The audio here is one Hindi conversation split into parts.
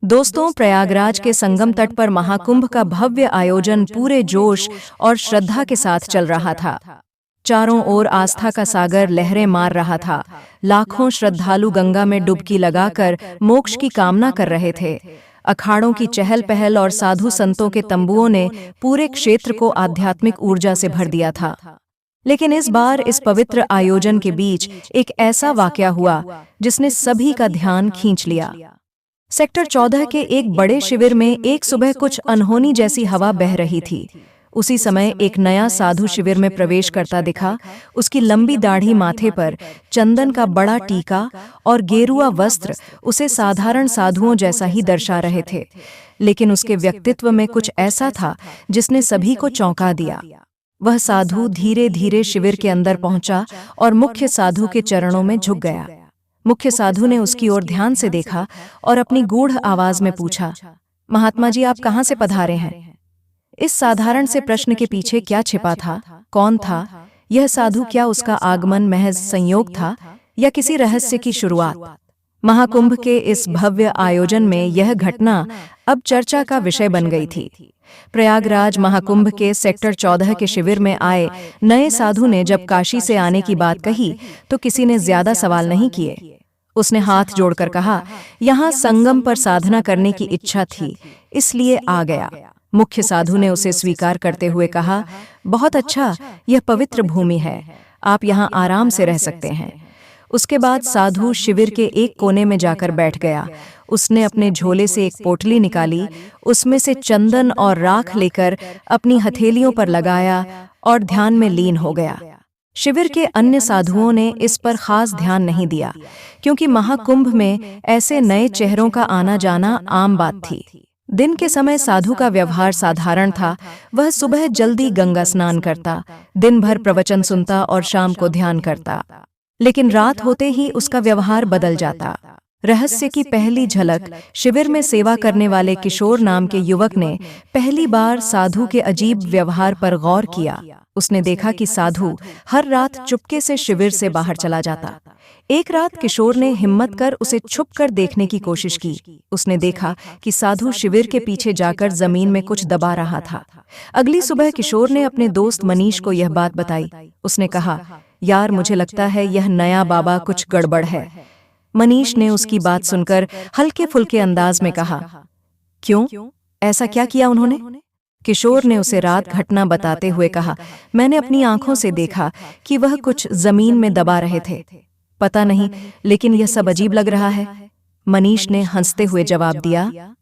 दोस्तों, प्रयागराज के संगम तट पर महाकुंभ का भव्य आयोजन पूरे जोश और श्रद्धा के साथ चल रहा था। चारों ओर आस्था का सागर लहरें मार रहा था। लाखों श्रद्धालु गंगा में डुबकी लगाकर मोक्ष की कामना कर रहे थे। अखाड़ों की चहल पहल और साधु संतों के तंबुओं ने पूरे क्षेत्र को आध्यात्मिक ऊर्जा से भर दिया था। लेकिन इस बार इस पवित्र आयोजन के बीच एक ऐसा वाकया हुआ जिसने सभी का ध्यान खींच लिया। सेक्टर 14 के एक बड़े शिविर में एक सुबह कुछ अनहोनी जैसी हवा बह रही थी। उसी समय एक नया साधु शिविर में प्रवेश करता दिखा। उसकी लंबी दाढ़ी, माथे पर चंदन का बड़ा टीका और गेरुआ वस्त्र उसे साधारण साधुओं जैसा ही दर्शा रहे थे, लेकिन उसके व्यक्तित्व में कुछ ऐसा था जिसने सभी को चौंका दिया। वह साधु धीरे धीरे शिविर के अंदर पहुंचा और मुख्य साधु के चरणों में झुक गया। मुख्य साधु ने उसकी ओर ध्यान से देखा और अपनी गूढ़ आवाज में पूछा, महात्मा जी, आप कहाँ से पधारे हैं? इस साधारण से प्रश्न के पीछे क्या छिपा था? कौन था यह साधु? क्या उसका आगमन महज संयोग था या किसी रहस्य की शुरुआत? महाकुंभ के इस भव्य आयोजन में यह घटना अब चर्चा का विषय बन गई थी। प्रयागराज महाकुंभ के सेक्टर 14 के शिविर में आए नए साधु ने जब काशी से आने की बात कही तो किसी ने ज्यादा सवाल नहीं किए। उसने हाथ जोड़कर कहा, यहाँ संगम पर साधना करने की इच्छा थी, इसलिए आ गया। मुख्य साधु ने उसे स्वीकार करते हुए कहा, बहुत अच्छा, यह पवित्र भूमि है, आप यहाँ आराम से रह सकते हैं। उसके बाद साधु शिविर के एक कोने में जाकर बैठ गया। उसने अपने झोले से एक पोटली निकाली, उसमें से चंदन और राख लेकर अपनी हथेलियों पर लगाया और ध्यान में लीन हो गया। शिविर के अन्य साधुओं ने इस पर खास ध्यान नहीं दिया, क्योंकि महाकुंभ में ऐसे नए चेहरों का आना जाना आम बात थी। दिन के समय साधु का व्यवहार साधारण था। वह सुबह जल्दी गंगा स्नान करता, दिन भर प्रवचन सुनता और शाम को ध्यान करता। लेकिन रात होते ही उसका व्यवहार बदल जाता। रहस्य की पहली झलक शिविर में सेवा करने वाले किशोर नाम के युवक ने पहली बार साधु के अजीब व्यवहार पर गौर किया। उसने देखा कि साधु हर रात चुपके से शिविर से बाहर चला जाता। एक रात किशोर ने हिम्मत कर उसे छुपकर देखने की कोशिश की। उसने देखा कि साधु शिविर के पीछे जाकर जमीन में कुछ दबा रहा था। अगली सुबह किशोर ने अपने दोस्त मनीष को यह बात बताई। उसने कहा, यार, मुझे लगता है यह नया बाबा कुछ गड़बड़ है। मनीष ने उसकी बात सुनकर हल्के फुल्के अंदाज में कहा, क्यों, ऐसा क्या किया उन्होंने? किशोर ने उसे रात घटना बताते हुए कहा, मैंने अपनी आंखों से देखा कि वह कुछ जमीन में दबा रहे थे। पता नहीं, लेकिन यह सब अजीब लग रहा है। मनीष ने हंसते हुए जवाब दिया,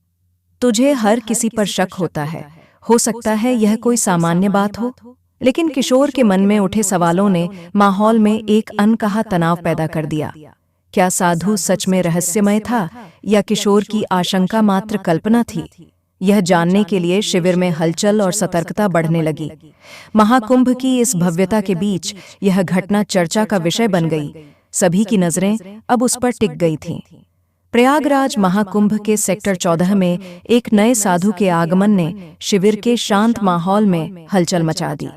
तुझे हर किसी पर शक होता है, हो सकता है यह कोई सामान्य बात हो। लेकिन किशोर के मन में उठे सवालों ने माहौल में एक अनकहा तनाव पैदा कर दिया। क्या साधु सच में रहस्यमय था या किशोर की आशंका मात्र कल्पना थी? यह जानने के लिए शिविर में हलचल और सतर्कता बढ़ने लगी। महाकुंभ की इस भव्यता के बीच यह घटना चर्चा का विषय बन गई। सभी की नजरें अब उस पर टिक गई थीं। प्रयागराज महाकुंभ के सेक्टर 14 में एक नए साधु के आगमन ने शिविर के शांत माहौल में हलचल मचा दी।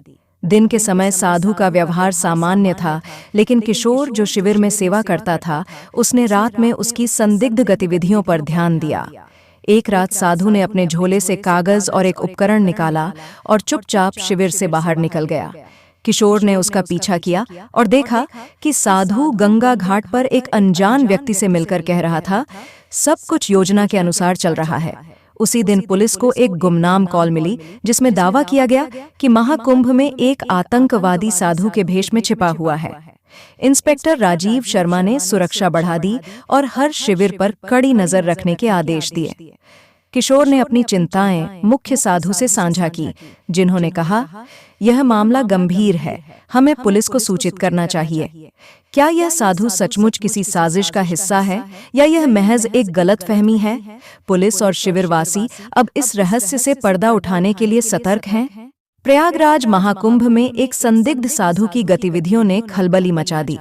दिन के समय साधु का व्यवहार सामान्य था, लेकिन किशोर जो शिविर में सेवा करता था, उसने रात में उसकी संदिग्ध गतिविधियों पर ध्यान दिया। एक रात साधु ने अपने झोले से कागज और एक उपकरण निकाला और चुपचाप शिविर से बाहर निकल गया। किशोर ने उसका पीछा किया और देखा कि साधु गंगा घाट पर एक अनजान व्यक्ति से मिलकर कह रहा था, सब कुछ योजना के अनुसार चल रहा है। उसी दिन पुलिस को एक गुमनाम कॉल मिली जिसमें दावा किया गया कि महाकुंभ में एक आतंकवादी साधु के भेष में छिपा हुआ है। इंस्पेक्टर राजीव शर्मा ने सुरक्षा बढ़ा दी और हर शिविर पर कड़ी नजर रखने के आदेश दिए। किशोर ने अपनी चिंताएं मुख्य साधु से साझा की, जिन्होंने कहा, यह मामला गंभीर है, हमें पुलिस को सूचित करना चाहिए। क्या यह साधु सचमुच किसी साजिश का हिस्सा है या यह महज एक गलतफहमी है? पुलिस और शिविरवासी अब इस रहस्य से पर्दा उठाने के लिए सतर्क हैं। प्रयागराज महाकुंभ में एक संदिग्ध साधु की गतिविधियों ने खलबली मचा दी।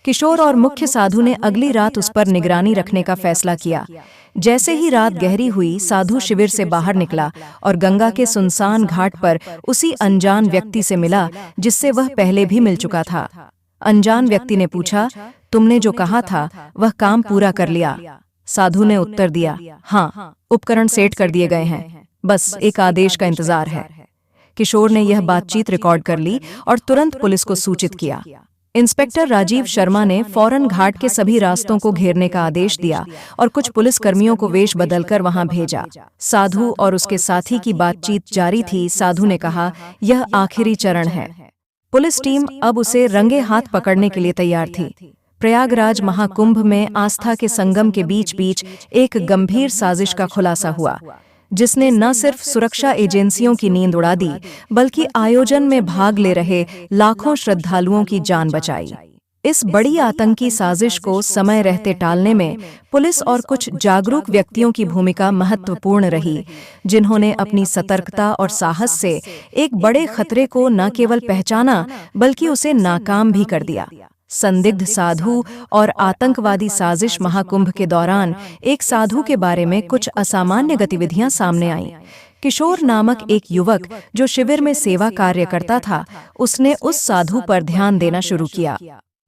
किशोर और मुख्य साधु ने अगली रात उस पर निगरानी रखने का फैसला किया। जैसे ही रात गहरी हुई, साधु शिविर से बाहर निकला और गंगा के सुनसान घाट पर उसी अनजान व्यक्ति से मिला जिससे वह पहले भी मिल चुका था। अनजान व्यक्ति ने पूछा, तुमने जो कहा था वह काम पूरा कर लिया? साधु ने उत्तर दिया, हाँ, उपकरण सेट कर दिए गए हैं, बस एक आदेश का इंतजार है। किशोर ने यह बातचीत रिकॉर्ड कर ली और तुरंत पुलिस को सूचित किया। इंस्पेक्टर राजीव शर्मा ने फौरन घाट के सभी रास्तों को घेरने का आदेश दिया और कुछ पुलिसकर्मियों को वेश बदलकर वहां भेजा। साधु और उसके साथी की बातचीत जारी थी। साधु ने कहा, यह आखिरी चरण है। पुलिस टीम अब उसे रंगे हाथ पकड़ने के लिए तैयार थी। प्रयागराज महाकुंभ में आस्था के संगम के बीच बीच एक गंभीर साजिश का खुलासा हुआ, जिसने न सिर्फ सुरक्षा एजेंसियों की नींद उड़ा दी, बल्कि आयोजन में भाग ले रहे लाखों श्रद्धालुओं की जान बचाई। इस बड़ी आतंकी साजिश को समय रहते टालने में पुलिस और कुछ जागरूक व्यक्तियों की भूमिका महत्वपूर्ण रही, जिन्होंने अपनी सतर्कता और साहस से एक बड़े खतरे को न केवल पहचाना बल्कि उसे नाकाम भी कर दिया। संदिग्ध साधु और आतंकवादी साजिश। महाकुंभ के दौरान एक साधु के बारे में कुछ असामान्य गतिविधियां सामने आईं। किशोर नामक एक युवक जो शिविर में सेवा कार्य करता था, उसने उस साधु पर ध्यान देना शुरू किया।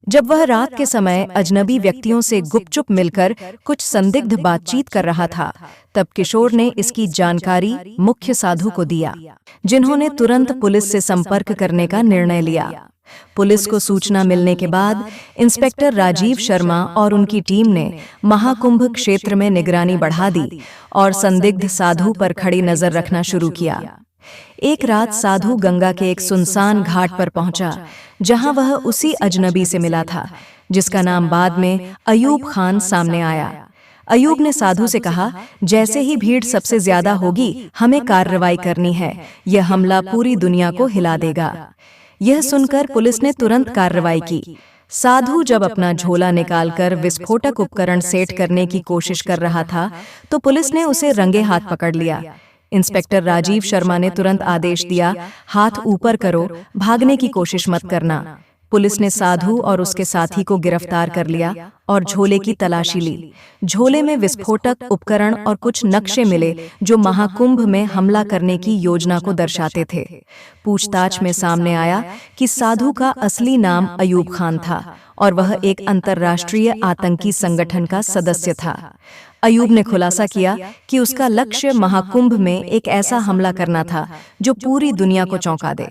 जब वह रात के समय अजनबी व्यक्तियों से गुपचुप मिलकर कुछ संदिग्ध बातचीत कर रहा था, तब किशोर ने इसकी जानकारी मुख्य साधु को दिया, जिन्होंने तुरंत पुलिस से संपर्क करने का निर्णय लिया। पुलिस को सूचना मिलने के बाद इंस्पेक्टर राजीव शर्मा और उनकी टीम ने महाकुंभ क्षेत्र में निगरानी बढ़ा दी और संदिग्ध साधु पर खड़ी नजर रखना शुरू किया। एक रात साधु गंगा के एक सुनसान घाट पर पहुंचा, जहां वह उसी अजनबी से मिला था जिसका नाम बाद में अयूब खान सामने आया। अयूब ने साधु से कहा, जैसे ही भीड़ सबसे ज्यादा होगी, हमें कार्रवाई करनी है। यह हमला पूरी दुनिया को हिला देगा। यह सुनकर पुलिस ने तुरंत कार्रवाई की। साधु जब अपना झोला निकालकर विस्फोटक उपकरण सेट करने की कोशिश कर रहा था, तो पुलिस ने उसे रंगे हाथ पकड़ लिया। इंस्पेक्टर राजीव शर्मा ने तुरंत आदेश दिया, हाथ ऊपर करो, भागने की कोशिश मत करना। पुलिस ने साधु और उसके साथी को गिरफ्तार कर लिया और झोले की तलाशी ली। झोले में विस्फोटक उपकरण और कुछ नक्शे मिले जो महाकुंभ में हमला करने की योजना को दर्शाते थे। पूछताछ में सामने आया कि साधु का असली नाम अयूब खान था और वह एक अंतर्राष्ट्रीय आतंकी संगठन का सदस्य था। अयूब ने खुलासा किया कि उसका लक्ष्य महाकुंभ में एक ऐसा हमला करना था जो पूरी दुनिया को चौंका दे।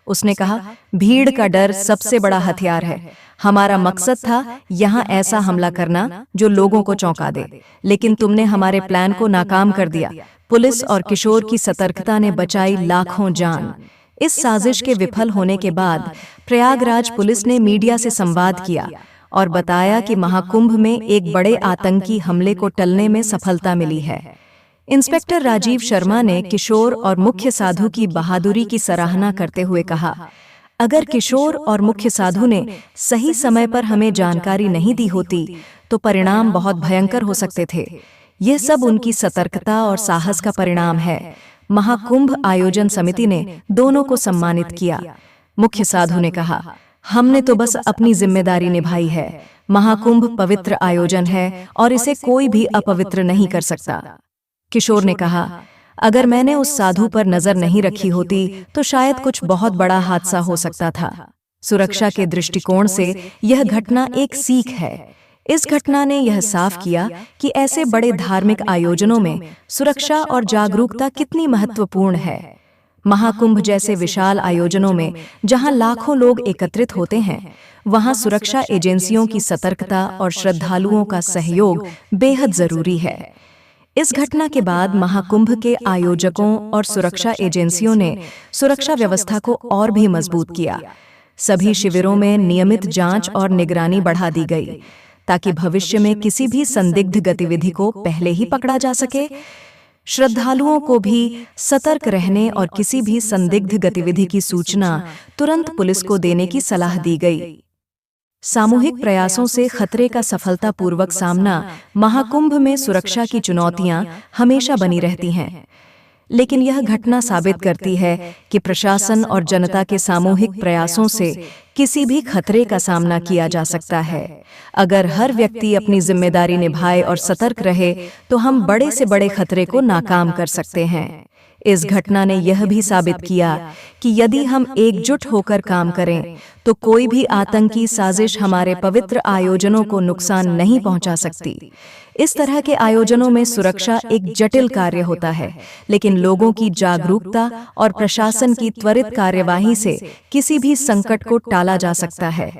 उसने कहा, भीड़ का डर सबसे बड़ा हथियार है। हमारा मकसद था यहाँ ऐसा हमला करना जो लोगों को चौंका दे, लेकिन तुमने हमारे प्लान को नाकाम कर दिया। पुलिस और किशोर की सतर्कता ने बचाई लाखों जान। इस साजिश के विफल होने के बाद प्रयागराज पुलिस ने मीडिया से संवाद किया और बताया कि महाकुंभ में एक बड़े आतंकी हमले को टलने में सफलता मिली है। इंस्पेक्टर राजीव शर्मा ने किशोर और मुख्य साधु की बहादुरी की सराहना करते हुए कहा, अगर किशोर और मुख्य साधु ने सही समय पर हमें जानकारी नहीं दी होती तो परिणाम बहुत भयंकर हो सकते थे। यह सब उनकी सतर्कता और साहस का परिणाम है। महाकुंभ आयोजन समिति ने दोनों को सम्मानित किया। मुख्य साधु ने कहा, हमने तो बस अपनी जिम्मेदारी निभाई है। महाकुंभ पवित्र आयोजन है और इसे कोई भी अपवित्र नहीं कर सकता। किशोर ने कहा, अगर मैंने उस साधु पर नजर नहीं रखी होती तो शायद कुछ बहुत बड़ा हादसा हो सकता था। सुरक्षा के दृष्टिकोण से यह घटना एक सीख है। इस घटना ने यह साफ किया कि ऐसे बड़े धार्मिक आयोजनों में सुरक्षा और जागरूकता कितनी महत्वपूर्ण है। महाकुंभ जैसे विशाल आयोजनों में जहां लाखों लोग एकत्रित होते हैं, वहां सुरक्षा एजेंसियों की सतर्कता और श्रद्धालुओं का सहयोग बेहद जरूरी है। इस घटना के बाद महाकुंभ के आयोजकों और सुरक्षा एजेंसियों ने सुरक्षा व्यवस्था को और भी मजबूत किया। सभी शिविरों में नियमित जांच और निगरानी बढ़ा दी गई ताकि भविष्य में किसी भी संदिग्ध गतिविधि को पहले ही पकड़ा जा सके। श्रद्धालुओं को भी सतर्क रहने और किसी भी संदिग्ध गतिविधि की सूचना तुरंत पुलिस को देने की सलाह दी गई। सामूहिक प्रयासों से खतरे का सफलतापूर्वक सामना। महाकुंभ में सुरक्षा की चुनौतियां हमेशा बनी रहती हैं, लेकिन यह घटना साबित करती है कि प्रशासन और जनता के सामूहिक प्रयासों से किसी भी खतरे का सामना किया जा सकता है। अगर हर व्यक्ति अपनी जिम्मेदारी निभाए और सतर्क रहे तो हम बड़े से बड़े खतरे को नाकाम कर सकते हैं। इस घटना ने यह भी साबित किया कि यदि हम एकजुट होकर काम करें तो कोई भी आतंकी साजिश हमारे पवित्र आयोजनों को नुकसान नहीं पहुंचा सकती। इस तरह के आयोजनों में सुरक्षा एक जटिल कार्य होता है, लेकिन लोगों की जागरूकता और प्रशासन की त्वरित कार्यवाही से किसी भी संकट को टाला जा सकता है।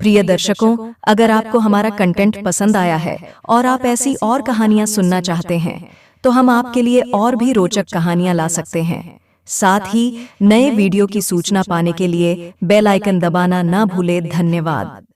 प्रिय दर्शकों, अगर आपको हमारा कंटेंट पसंद आया है और आप ऐसी और कहानियां सुनना चाहते हैं तो हम आपके लिए और भी रोचक कहानियां ला सकते हैं। साथ ही नए वीडियो की सूचना पाने के लिए बेल आइकन दबाना ना भूलें। धन्यवाद।